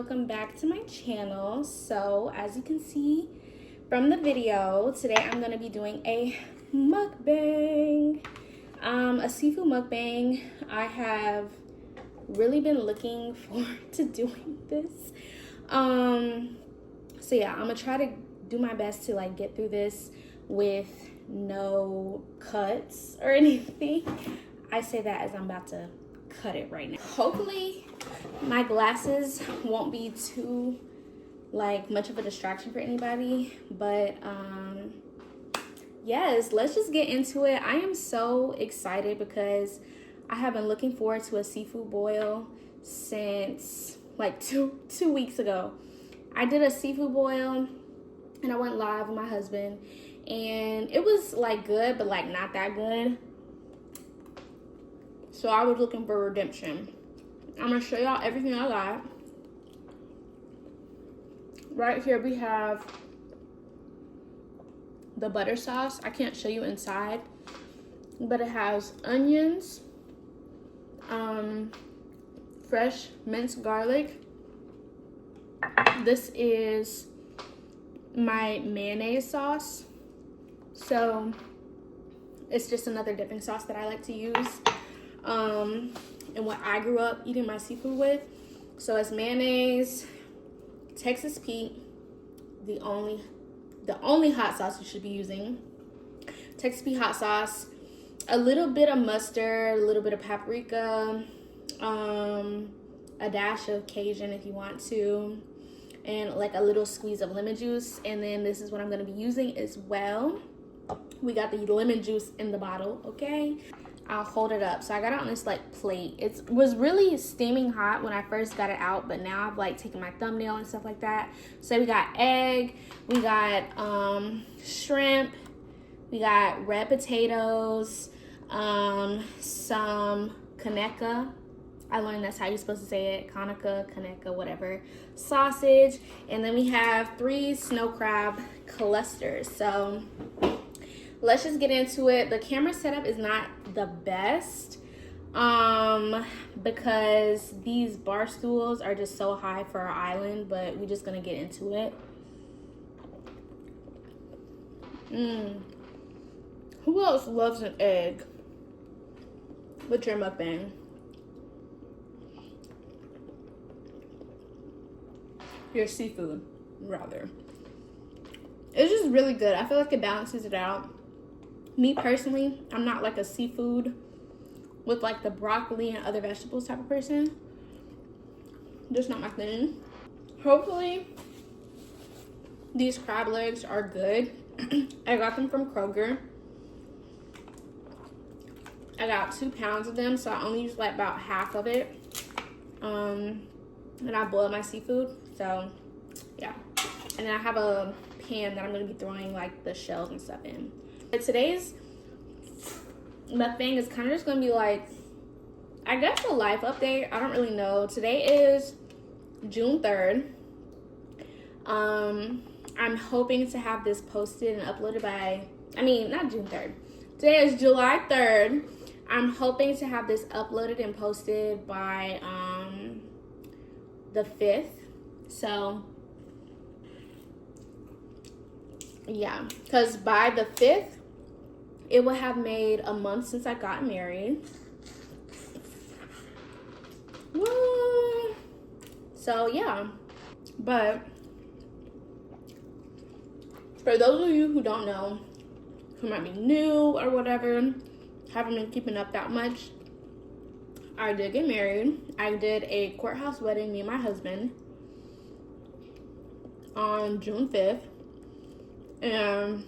welcome back to my channel. So as you can see from the video, today I'm going to be doing a mukbang, a seafood mukbang. I have really been looking forward to doing this. So yeah, I'm gonna try to do my best to like get through this with no cuts or anything. I say that as I'm about to cut it right now. Hopefully my glasses won't be too like much of a distraction for anybody, but yes, let's just get into it. I am so excited because I have been looking forward to a seafood boil since like two weeks ago. I did a seafood boil and I went live with my husband, and it was like good, but like not that good. So I was looking for redemption. I'm gonna show y'all everything I got. Right here we have the butter sauce. I can't show you inside, but it has onions, fresh minced garlic. This is my mayonnaise sauce. So it's just another dipping sauce that I like to use. And what I grew up eating my seafood with. So it's mayonnaise, Texas Pete, the only hot sauce you should be using. Texas Pete hot sauce, a little bit of mustard, a little bit of paprika, a dash of Cajun if you want to, and like a little squeeze of lemon juice. And then this is what I'm going to be using as well. We got the lemon juice in the bottle, okay? I'll hold it up. So I got it on this like plate. It was really steaming hot when I first got it out, but now I've like taken my thumbnail and stuff like that. So we got egg, we got shrimp, we got red potatoes, some kaneka. I learned that's how you're supposed to say it. Kaneka, whatever. Sausage, and then we have 3 snow crab clusters. So let's just get into it. The camera setup is not the best because these bar stools are just so high for our island, but we're just gonna get into it. Who else loves an egg with your mukbang? Your seafood, rather. It's just really good. I feel like it balances it out. Me personally, I'm not like a seafood with like the broccoli and other vegetables type of person. Just not my thing. Hopefully these crab legs are good. I got them from Kroger. I got 2 pounds of them, so I only used like about half of it. And I boiled my seafood, so yeah. And then I have a pan that I'm gonna be throwing like the shells and stuff in. But today's mukbang is kind of just gonna be like, I guess a life update. I don't really know. Today is June 3rd. I'm hoping to have this posted and uploaded by, not June 3rd. Today is July 3rd. I'm hoping to have this uploaded and posted by the 5th. So yeah, because by the 5th it will have made a month since I got married. Woo! So yeah, but for those of you who don't know, who might be new or whatever, haven't been keeping up that much, I did get married. I did a courthouse wedding, me and my husband, on June 5th. And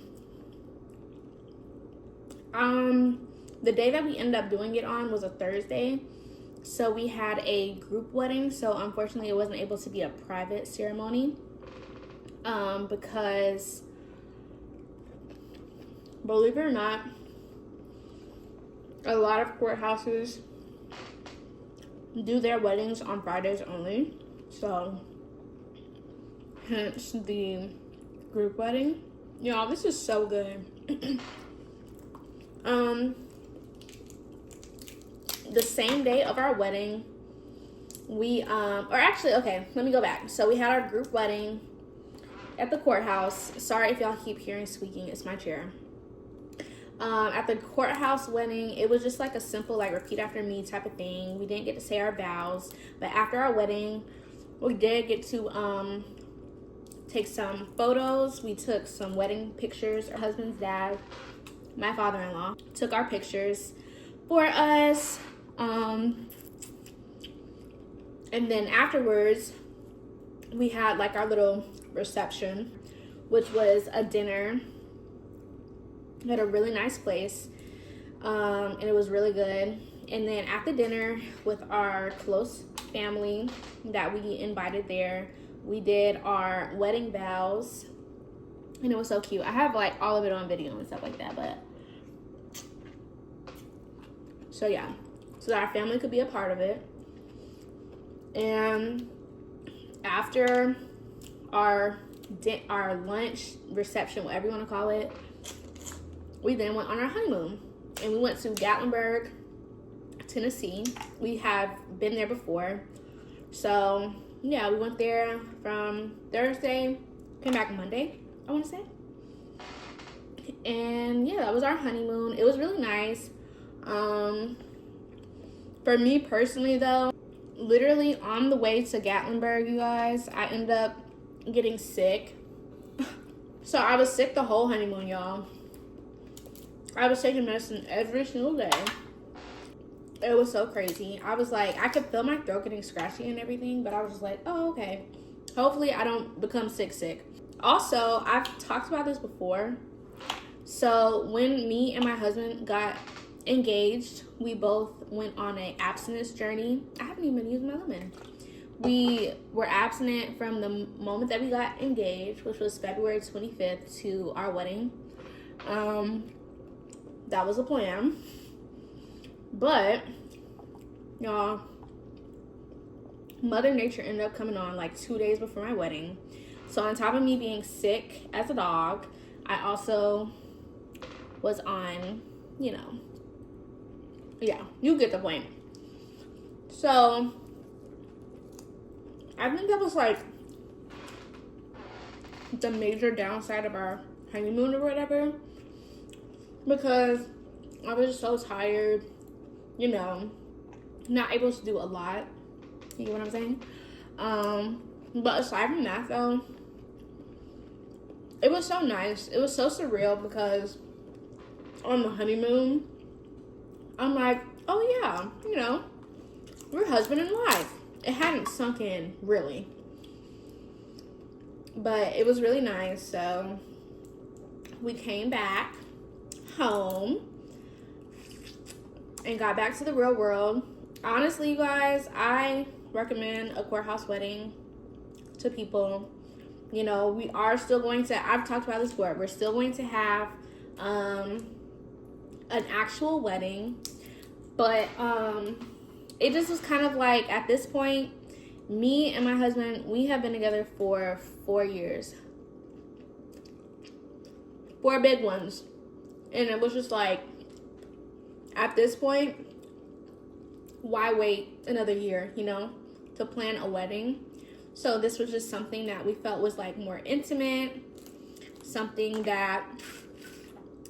the day that we ended up doing it on was a Thursday. So we had a group wedding. So unfortunately it wasn't able to be a private ceremony. Because believe it or not, a lot of courthouses do their weddings on Fridays only. So hence the group wedding. Y'all, this is so good. The same day of our wedding, or actually, okay, let me go back. So we had our group wedding at the courthouse. Sorry if y'all keep hearing squeaking, it's my chair. At the courthouse wedding, it was just like a simple, like, repeat after me type of thing. We didn't get to say our vows, but after our wedding, we did get to take some photos. We took some wedding pictures. Our husband's dad, my father-in-law, took our pictures for us. And then afterwards, we had like our little reception, which was a dinner at a really nice place, and it was really good. And then at the dinner with our close family that we invited there, we did our wedding vows, and it was so cute. I have like all of it on video and stuff like that, but so yeah, so that our family could be a part of it. And after our lunch reception, whatever you want to call it, we then went on our honeymoon, and we went to Gatlinburg, Tennessee. We have been there before, so yeah, we went there from Thursday, came back Monday, I want to say. And yeah, that was our honeymoon. It was really nice. For me personally though, literally on the way to Gatlinburg, you guys, I ended up getting sick. So I was sick the whole honeymoon, y'all. I was taking medicine every single day. It was so crazy. I was like, I could feel my throat getting scratchy and everything, but I was just like, oh, okay. Hopefully I don't become sick. Also, I've talked about this before. So when me and my husband got engaged, we both went on an abstinence journey. I haven't even used my lemon. We were abstinent from the moment that we got engaged, which was February 25th, to our wedding. That was a plan. But, y'all, Mother Nature ended up coming on like 2 days before my wedding. So on top of me being sick as a dog, I also was on, you know, yeah, you get the point. So I think that was like the major downside of our honeymoon or whatever, because I was just so tired, you know, not able to do a lot. You know what I'm saying? But aside from that though, it was so nice. It was so surreal because on the honeymoon, I'm like, oh yeah, you know, we're husband and wife. It hadn't sunk in really, but it was really nice. So we came back home and got back to the real world. Honestly, you guys, I recommend a courthouse wedding to people. You know, we are still going to, I've talked about this before, we're still going to have an actual wedding, but it just was kind of like, at this point, me and my husband, we have been together for 4 years. 4 big ones. And it was just like, at this point, why wait another year, you know, to plan a wedding? So this was just something that we felt was like more intimate, something that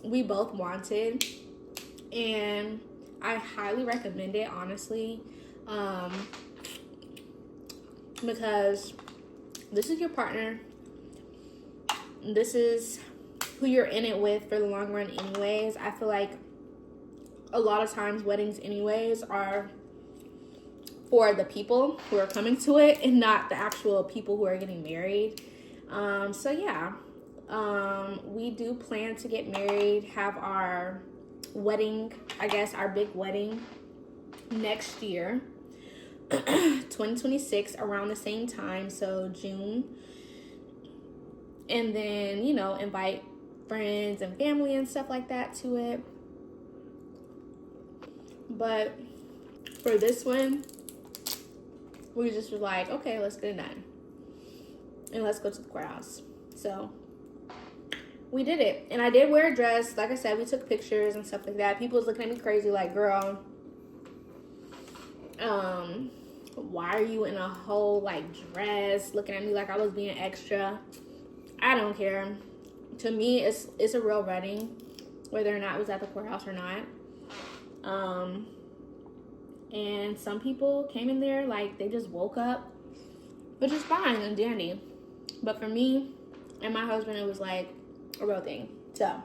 we both wanted, and I highly recommend it, honestly, because this is your partner. This is who you're in it with for the long run anyways. I feel like a lot of times weddings anyways are for the people who are coming to it and not the actual people who are getting married. So yeah, we do plan to get married, have our wedding, I guess our big wedding next year, 2026, around the same time, so June. And then, you know, invite friends and family and stuff like that to it. But for this one, we just were like, okay, let's get it done. And let's go to the courthouse. So we did it. And I did wear a dress. Like I said, we took pictures and stuff like that. People was looking at me crazy like, girl, why are you in a whole like dress looking at me like I was being extra? I don't care. To me, it's a real wedding, whether or not it was at the courthouse or not. And some people came in there like they just woke up, which is fine and dandy. But for me and my husband, it was like a real thing. So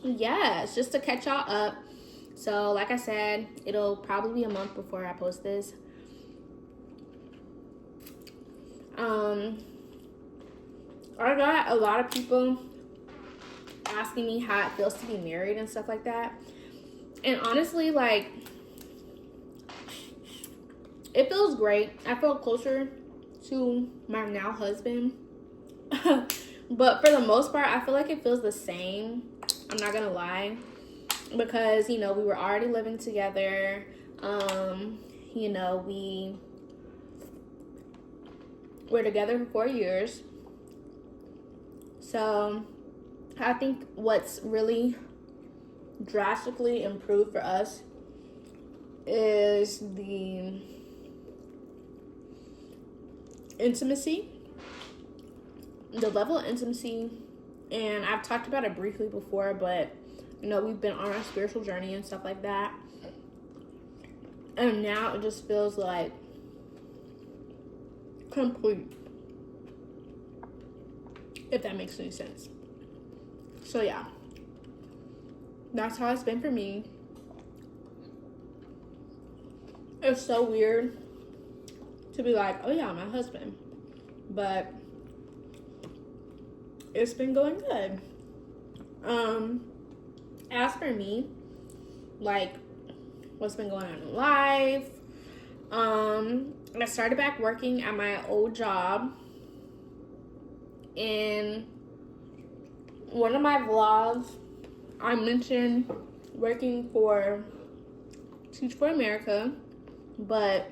yes, just to catch y'all up. So like I said, it'll probably be a month before I post this. I got a lot of people asking me how it feels to be married and stuff like that. And honestly, like, it feels great. I feel closer to my now husband. But for the most part, I feel like it feels the same. I'm not gonna lie. Because, you know, we were already living together. You know, we were together for 4 years. So I think what's really drastically improved for us is the intimacy, the level of intimacy. And I've talked about it briefly before, but you know, we've been on our spiritual journey and stuff like that. And now it just feels like complete, if that makes any sense. So yeah, that's how it's been for me. It's so weird to be like, oh yeah, my husband, but it's been going good. As for me, like, what's been going on in life, I started back working at my old job. In one of my vlogs, I mentioned working for Teach for America, but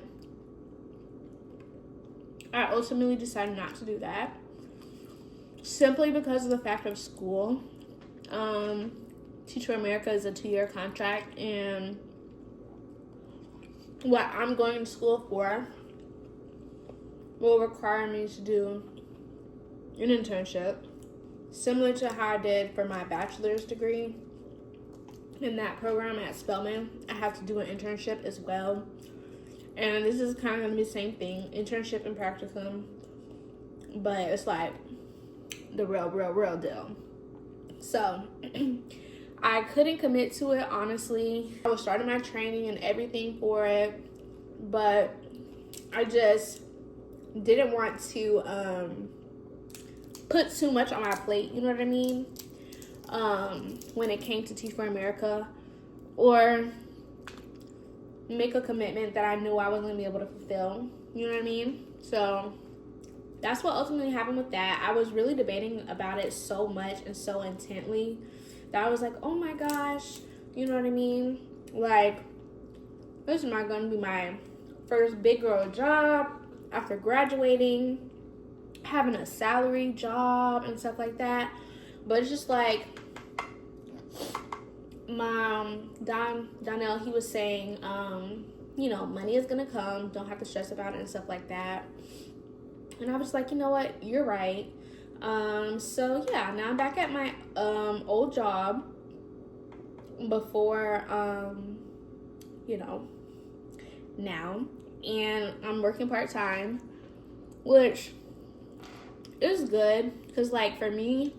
I ultimately decided not to do that, simply because of the fact of school. Teach for America is a 2-year contract, and what I'm going to school for will require me to do an internship, similar to how I did for my bachelor's degree. In that program at Spelman, I have to do an internship as well. And this is kind of going to be the same thing, internship and practicum, but it's like the real deal. So I couldn't commit to it, honestly. I was starting my training and everything for it, but I just didn't want to put too much on my plate, you know what I mean, when it came to Teach for America, or make a commitment that I knew I wasn't going to be able to fulfill, you know what I mean? So that's what ultimately happened with that. I was really debating about it so much and so intently that I was like, oh my gosh, you know what I mean? Like, this is not going to be my first big girl job after graduating, having a salary job and stuff like that. But it's just like, Donnell, he was saying, you know, money is going to come. Don't have to stress about it and stuff like that. And I was like, you know what? You're right. So yeah, now I'm back at my old job before, you know, now. And I'm working part-time, which is good. Because, like, for me,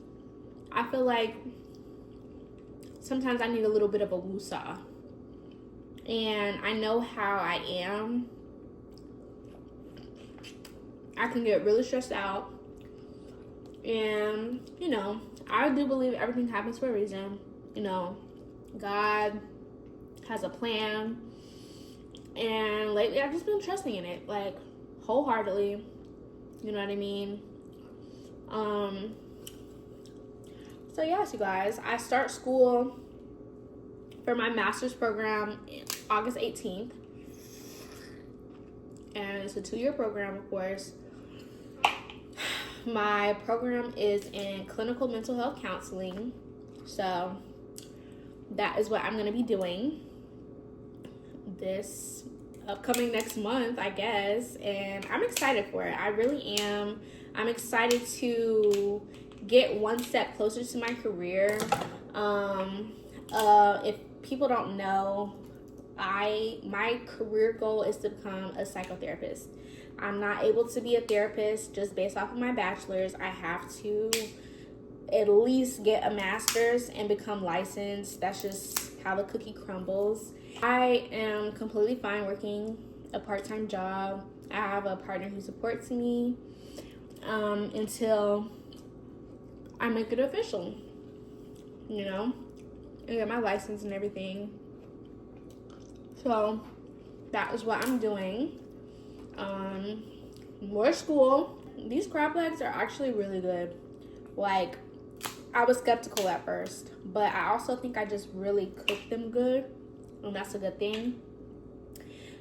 I feel like sometimes I need a little bit of a woosah. And I know how I am. I can get really stressed out. And, you know, I do believe everything happens for a reason. You know, God has a plan. And lately, I've just been trusting in it, like, wholeheartedly. You know what I mean? So, yes, you guys, I start school for my master's program August 18th. And it's a 2-year program, of course. My program is in clinical mental health counseling. So that is what I'm going to be doing this upcoming next month, I guess, and I'm excited for it. I really am. I'm excited to get one step closer to my career. If people don't know, my career goal is to become a psychotherapist. I'm not able to be a therapist just based off of my bachelor's. I have to at least get a master's and become licensed. That's just how the cookie crumbles. I am completely fine working a part-time job. I have a partner who supports me until I make it official, you know, and get my license and everything. So that is what I'm doing. More school. These crab legs are actually really good. Like, I was skeptical at first, but I also think I just really cooked them good, and that's a good thing.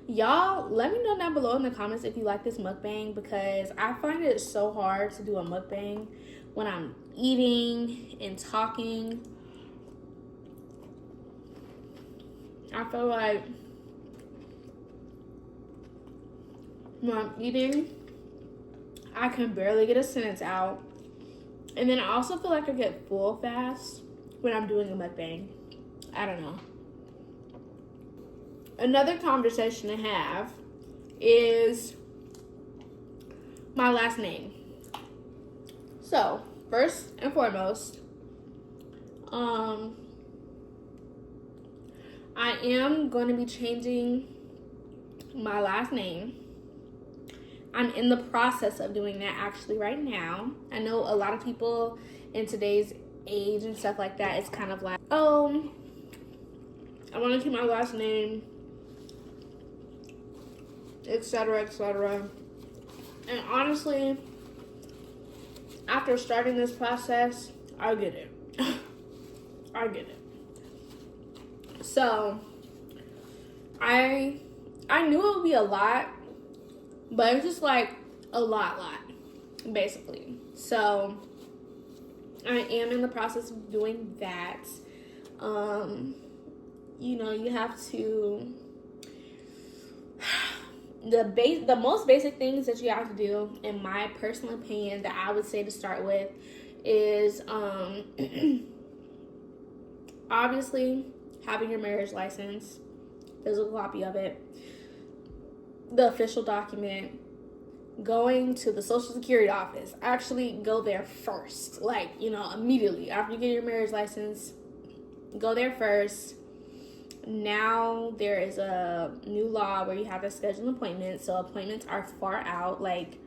Y'all, let me know down below in the comments if you like this mukbang, because I find it so hard to do a mukbang when I'm eating and talking. I feel like when I'm eating, I can barely get a sentence out. And then I also feel like I get full fast when I'm doing a mukbang. I don't know. Another conversation to have is my last name. So, first and foremost, I am going to be changing my last name. I'm in the process of doing that actually right now. I know a lot of people in today's age and stuff like that, it's kind of like, oh, I want to keep my last name, etc., etc. And honestly, after starting this process, I get it. I get it. So, I knew it would be a lot, but it's just like a lot, basically. So, I am in the process of doing that. You know, you have to, the most basic things that you have to do, in my personal opinion, that I would say to start with is, obviously, having your marriage license, physical copy of it, the official document, going to the Social Security office. Actually, go there first. Like, you know, immediately after you get your marriage license, go there first. Now there is a new law where you have to schedule an appointment, so appointments are far out. Like,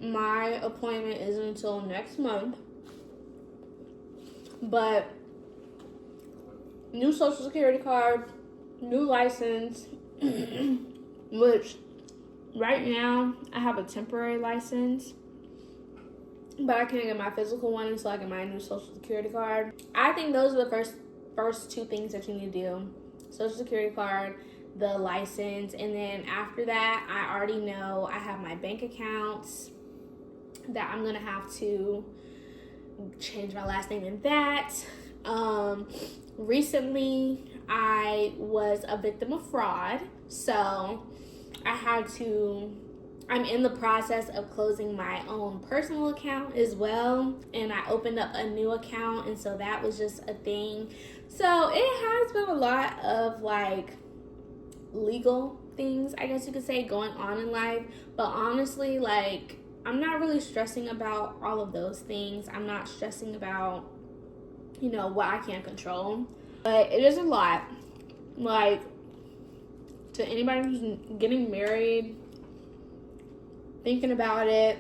my appointment isn't until next month, but new Social Security card, new license, which right now I have a temporary license, but I can't get my physical one until I get my new Social Security card. I think those are the first two things that you need to do: Social Security card, the license, and then after that, I already know I have my bank accounts that I'm gonna have to change my last name in that. Recently I was a victim of fraud, so I'm in the process of closing my own personal account as well, and I opened up a new account, and so that was just a thing. So it has been a lot of like legal things, I guess you could say, going on in life, but honestly, like, I'm not really stressing about all of those things. I'm not stressing about, you know, what I can't control, but it is a lot. Like, to anybody who's getting married, thinking about it,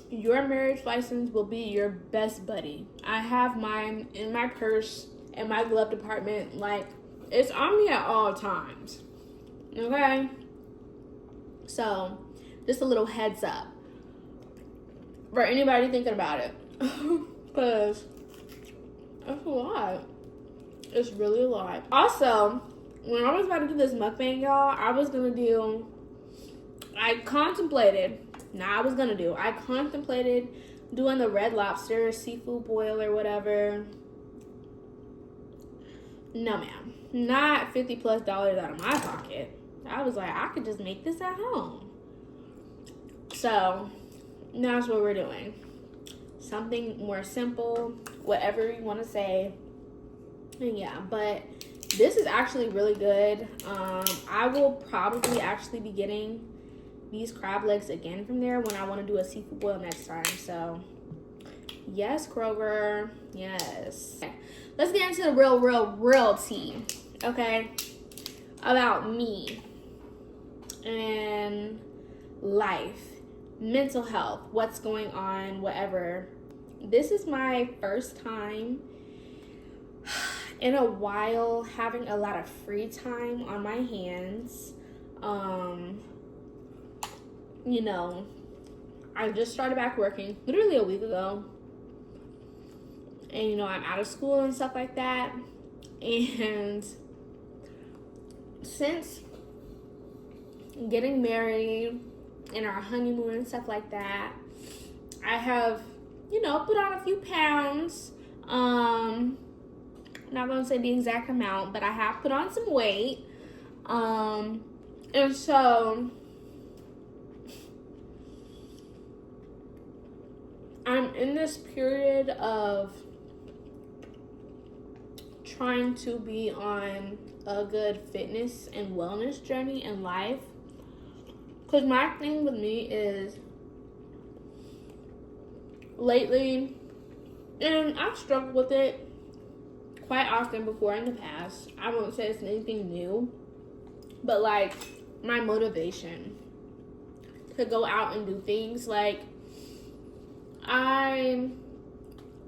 your marriage license will be your best buddy. I have mine in my purse, in my glove compartment. Like, it's on me at all times. Okay? So, just a little heads up for anybody thinking about it. Because it's a lot. It's really a lot. Also, when I was about to do this mukbang, y'all, I contemplated doing the Red Lobster seafood boil or whatever. no ma'am, not $50+ out of my pocket. I was like, I could just make this at home. So that's what we're doing. Something more simple, whatever you want to say. And yeah, but this is actually really good. I will probably actually be getting these crab legs again from there when I want to do a seafood boil next time. So yes, Kroger, yes. Okay. Let's get into the real tea, okay, about me and life, mental health, what's going on, whatever. This is my first time in a while having a lot of free time on my hands. You know, I just started back working literally a week ago. And, you know, I'm out of school and stuff like that. And since getting married and our honeymoon and stuff like that, I have, you know, put on a few pounds. I'm not going to say the exact amount, but I have put on some weight. And so I'm in this period of trying to be on a good fitness and wellness journey in life. Because my thing with me is lately, and I've struggled with it quite often before in the past. I won't say it's anything new, but like my motivation to go out and do things. Like, I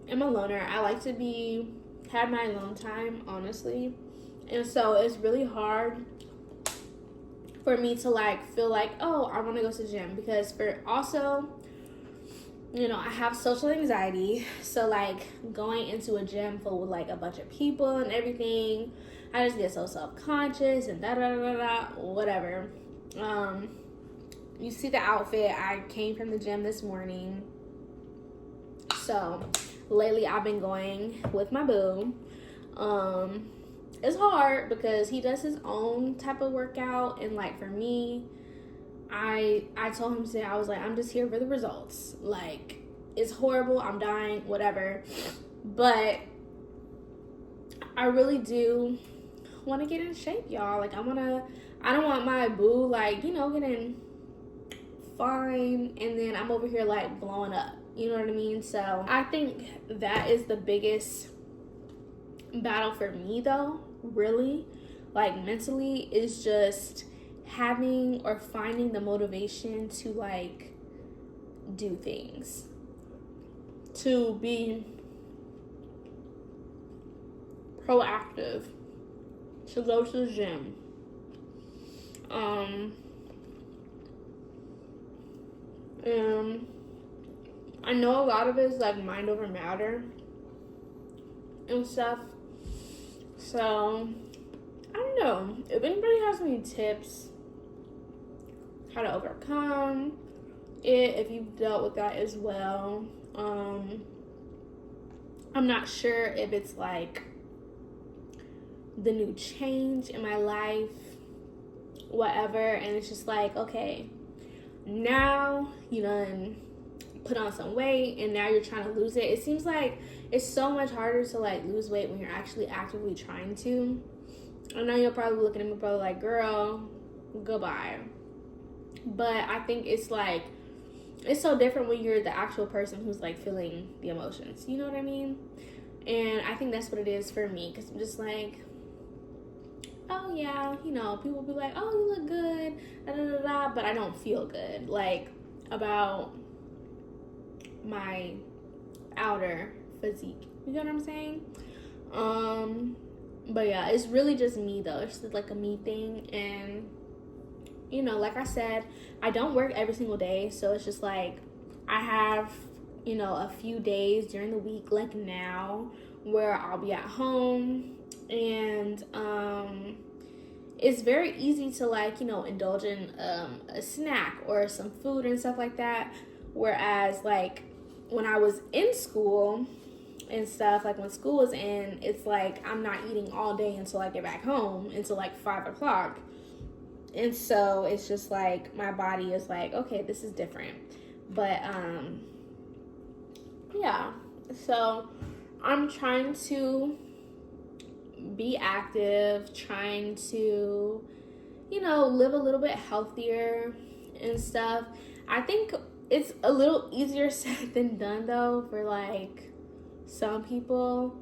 am a loner. I like to have my alone time, honestly. And so it's really hard for me to like feel like, oh, I want to go to the gym, because for also, you know, I have social anxiety. So like going into a gym full with like a bunch of people and everything, I just get so self-conscious and whatever. You see the outfit. I came from the gym this morning. So lately I've been going with my boo. It's hard because he does his own type of workout, and like for me, I told him today, I was like, I'm just here for the results. Like, it's horrible, I'm dying, whatever. But I really do want to get in shape, y'all. Like, I don't want my boo, like, you know, getting fine and then I'm over here like blowing up. You know what I mean? So I think that is the biggest battle for me, though, really, like mentally, is just having or finding the motivation to like do things, to be proactive, to go to the gym. And I know a lot of it is like mind over matter and stuff. So I don't know if anybody has any tips how to overcome it, if you've dealt with that as well. I'm not sure if it's like the new change in my life, whatever, and it's just like, okay, now you done put on some weight and now you're trying to lose it. It seems like it's so much harder to like lose weight when you're actually actively trying to. I know you're probably looking at me probably like, girl, goodbye. But I think it's like, it's so different when you're the actual person who's like feeling the emotions. You know what I mean? And I think that's what it is for me, because I'm just like, oh yeah, you know, people be like, oh, you look good, but I don't feel good, like, about my outer physique. You know what I'm saying? But yeah, it's really just me, though. It's just like a me thing. And, you know, like I said, I don't work every single day, so it's just like I have, you know, a few days during the week, like now, where I'll be at home, and it's very easy to like, you know, indulge in a snack or some food and stuff like that. Whereas like when I was in school and stuff, like when school is in, it's like I'm not eating all day until I get back home until like 5 o'clock. And so it's just like my body is like, okay, this is different. But yeah, so I'm trying to be active, trying to, you know, live a little bit healthier and stuff. I think it's a little easier said than done though for like some people,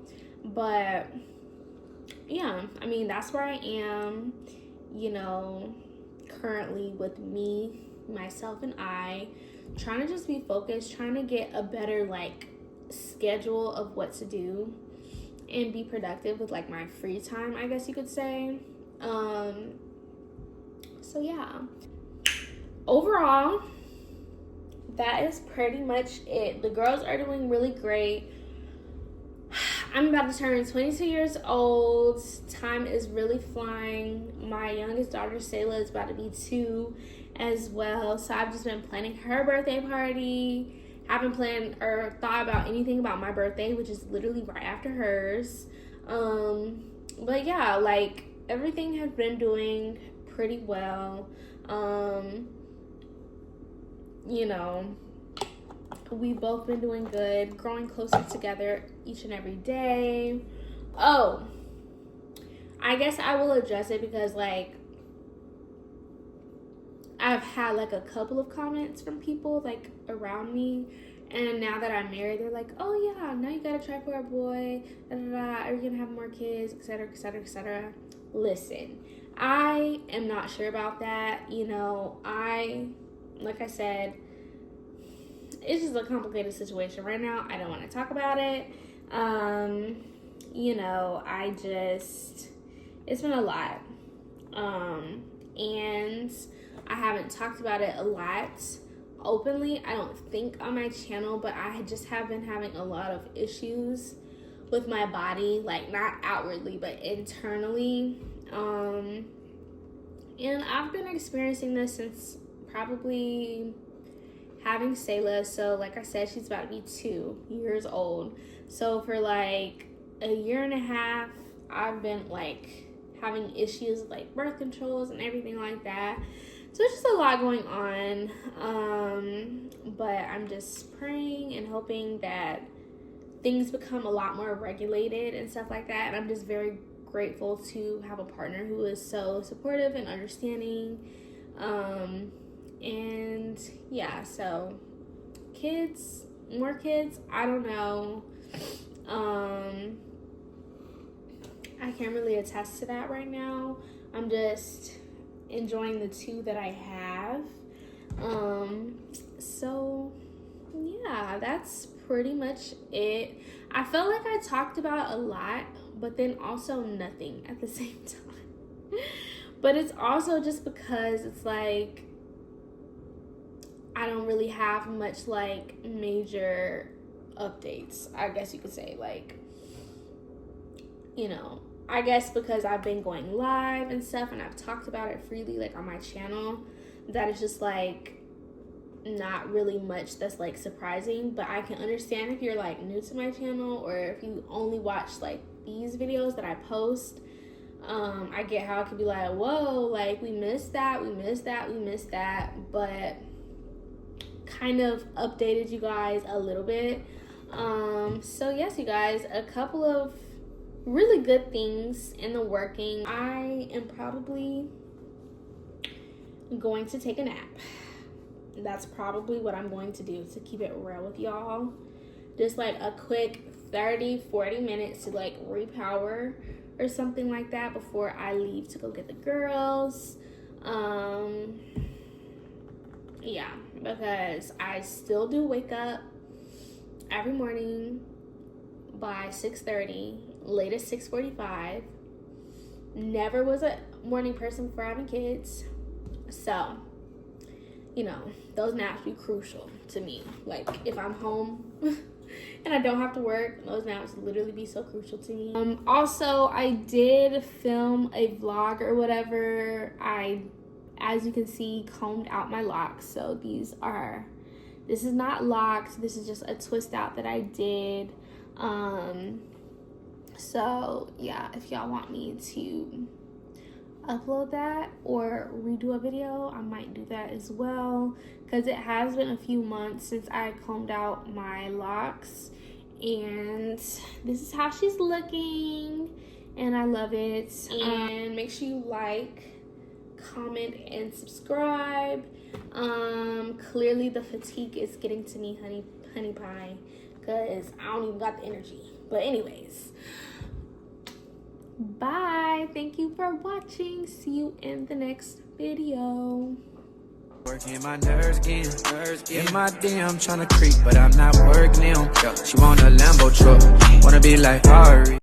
but yeah, I mean, that's where I am, you know, currently with me, myself, and I, trying to just be focused, trying to get a better like schedule of what to do and be productive with like my free time, I guess you could say. So yeah, overall, that is pretty much it. The girls are doing really great. I'm about to turn 22 years old. Time is really flying. My youngest daughter, Sayla, is about to be 2 as well. So I've just been planning her birthday party. Haven't planned or thought about anything about my birthday, which is literally right after hers. But yeah, like everything has been doing pretty well. You know, we've both been doing good, growing closer together each and every day. Oh, I guess I will address it because like I've had like a couple of comments from people like around me, and now that I'm married, they're like, oh yeah, now you gotta try for a boy, da, da, da. Are you gonna have more kids, etc., etc., etc. Listen, I am not sure about that. You know, like I said, it's just a complicated situation right now. I don't want to talk about it. You know, it's been a lot. And I haven't talked about it a lot openly, I don't think, on my channel, but I just have been having a lot of issues with my body, like not outwardly, but internally. And I've been experiencing this since probably having Sayla. So like I said, she's about to be 2 years old. So for like a year and a half, I've been like having issues with like birth controls and everything like that. So it's just a lot going on. But I'm just praying and hoping that things become a lot more regulated and stuff like that. And I'm just very grateful to have a partner who is so supportive and understanding. And yeah, so kids, more kids, I don't know. I can't really attest to that right now. I'm just enjoying the 2 that I have. So yeah, that's pretty much it. I felt like I talked about a lot, but then also nothing at the same time. But it's also just because it's like I don't really have much like major updates, I guess you could say. Like, you know, I guess because I've been going live and stuff and I've talked about it freely like on my channel, that it's just like not really much that's like surprising. But I can understand if you're like new to my channel or if you only watch like these videos that I post. I get how it could be like, whoa, like we missed that, but kind of updated you guys a little bit. So yes, you guys, a couple of really good things in the working. I am probably going to take a nap. That's probably what I'm going to do, to keep it real with y'all. Just like a quick 30-40 minutes to like repower or something like that before I leave to go get the girls. Yeah, because I still do wake up every morning by 6:30, latest 6:45. Never was a morning person before having kids. So, you know, those naps be crucial to me. Like, if I'm home and I don't have to work, those naps literally be so crucial to me. Also, I did film a vlog or whatever. I, as you can see, combed out my locks. So this is not locked. This is just a twist out that I did. So yeah, if y'all want me to upload that or redo a video, I might do that as well, because it has been a few months since I combed out my locks, and this is how she's looking, and I love it. And make sure you like, comment, and subscribe. Clearly the fatigue is getting to me, honey pie, because I don't even got the energy. But anyways, bye. Thank you for watching. See you in the next video. Working my nerves again. In my DM tryna creep, but I'm not working them. She want a Lambo truck, wanna be like Ari.